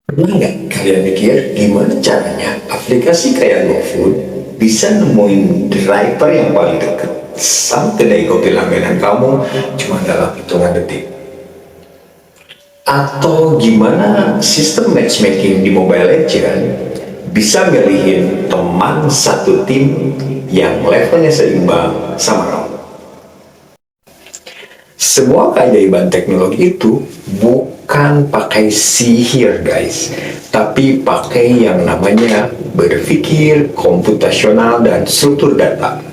Pernah nggak kalian mikir gimana caranya aplikasi kayak GoFood bisa nemuin driver yang paling dekat sampai kedai kopi langganan kamu cuma dalam hitungan detik? Atau gimana sistem matchmaking di Mobile Legends bisa milihin teman satu tim yang levelnya seimbang sama kamu? Semua keajaiban teknologi itu bukan pakai sihir guys, tapi pakai yang namanya berpikir komputasional dan struktur data.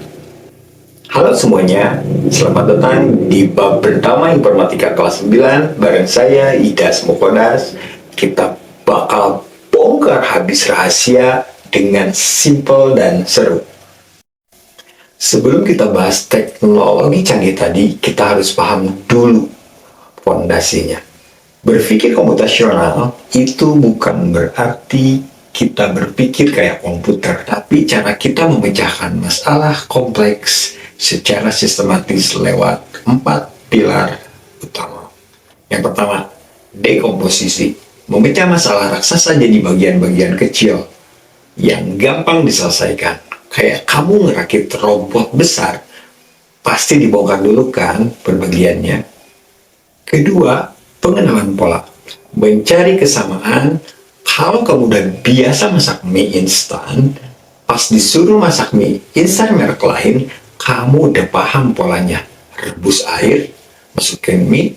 Halo semuanya, selamat datang di bab pertama Informatika kelas 9 bareng saya Idas Mukodas. Kita bakal bongkar habis rahasia dengan simple dan seru. Sebelum kita bahas teknologi canggih tadi, kita harus paham dulu fondasinya. Berpikir komputasional itu bukan berarti kita berpikir kayak komputer, tapi cara kita memecahkan masalah kompleks secara sistematis lewat 4 pilar utama. Yang pertama, dekomposisi. Memecah masalah raksasa jadi bagian-bagian kecil yang gampang diselesaikan. Kayak kamu ngerakit robot besar, pasti dibongkar dulu kan perbagiannya. Kedua, pengenalan pola. Mencari kesamaan. Kalau kamu udah biasa masak mie instan, pas disuruh masak mie instan merek lain, kamu udah paham polanya. Rebus air, masukin mie,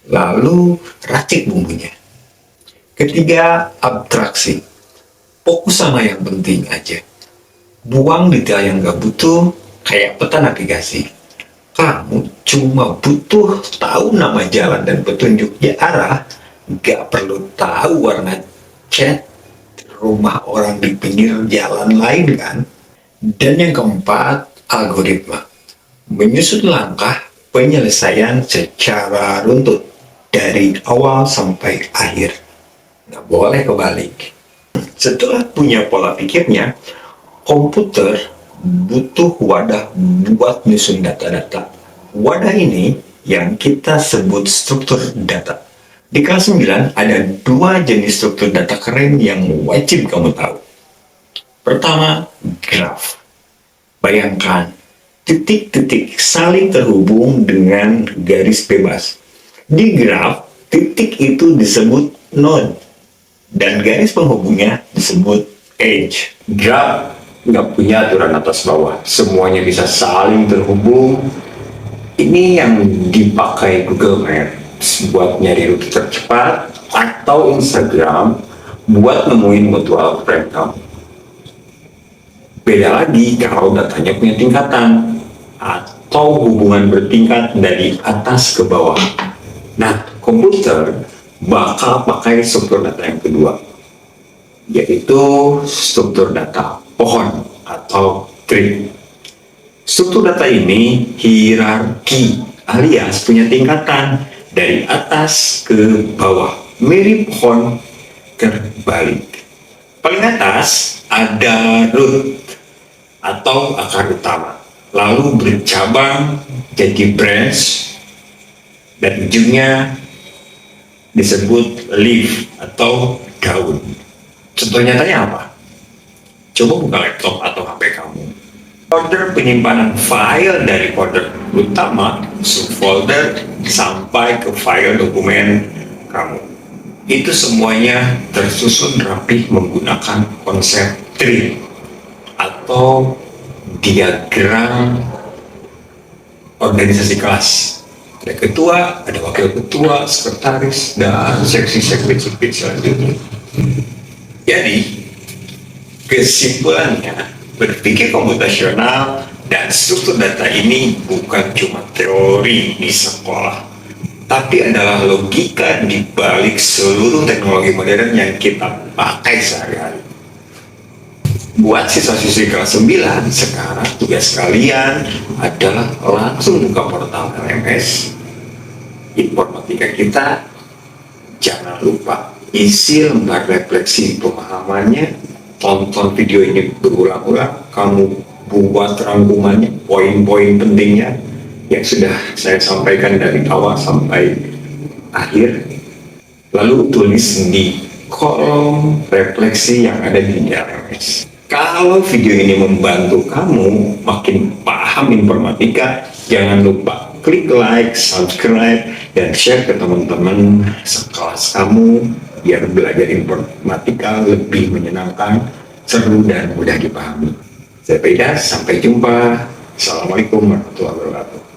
lalu racik bumbunya. Ketiga, abstraksi. Fokus sama yang penting aja. Buang detail yang gak butuh, kayak peta navigasi. Kamu cuma butuh tahu nama jalan dan petunjuk arah, gak perlu tahu warna cat rumah orang di pinggir jalan lain kan? Dan yang keempat, algoritma. Menyusun langkah penyelesaian secara runtut dari awal sampai akhir. Gak boleh kebalik. Setelah punya pola pikirnya, komputer butuh wadah buat nyusun data-data. Wadah ini yang kita sebut struktur data. Di kelas 9 ada 2 jenis struktur data keren yang wajib kamu tahu. Pertama, graf. Bayangkan, titik-titik saling terhubung dengan garis bebas. Di graf, titik itu disebut node, dan garis penghubungnya disebut edge. Graf nggak punya aturan atas bawah, semuanya bisa saling terhubung. Ini yang dipakai Google Maps buat nyari rute tercepat, atau Instagram buat nemuin mutual friend kamu. Beda lagi kalau datanya punya tingkatan atau hubungan bertingkat dari atas ke bawah. Nah, komputer bakal pakai struktur data yang kedua, yaitu struktur data pohon atau tree. Struktur data ini hierarki alias punya tingkatan dari atas ke bawah, mirip pohon terbalik. Paling atas ada root atau akar utama, lalu bercabang jadi branch, dan ujungnya disebut leaf atau daun. Contoh nyatanya apa? Coba buka laptop atau HP kamu. Folder penyimpanan file dari folder utama, subfolder, sampai ke file dokumen kamu. Itu semuanya tersusun rapi menggunakan konsep tree atau diagram organisasi kelas. Ada ketua, ada wakil ketua, sekretaris, dan seksi-seksi selanjutnya. Jadi, kesimpulannya, berpikir komputasional dan struktur data ini bukan cuma teori di sekolah, tapi adalah logika di balik seluruh teknologi modern yang kita pakai sehari-hari. Buat siswa-siswi kelas 9, sekarang tugas kalian adalah langsung buka portal LMS Informatika kita. Jangan lupa isi lembar refleksi pemahamannya, tonton video ini berulang-ulang, kamu buat rangkumannya, poin-poin pentingnya yang sudah saya sampaikan dari awal sampai akhir, lalu tulis di kolom refleksi yang ada di DRMS. Kalau video ini membantu kamu makin paham informatika, jangan lupa klik like, subscribe, dan share ke teman-teman sekelas kamu biar belajar informatika lebih menyenangkan, seru, dan mudah dipahami. Saya Pedas, sampai jumpa. Assalamualaikum warahmatullahi wabarakatuh.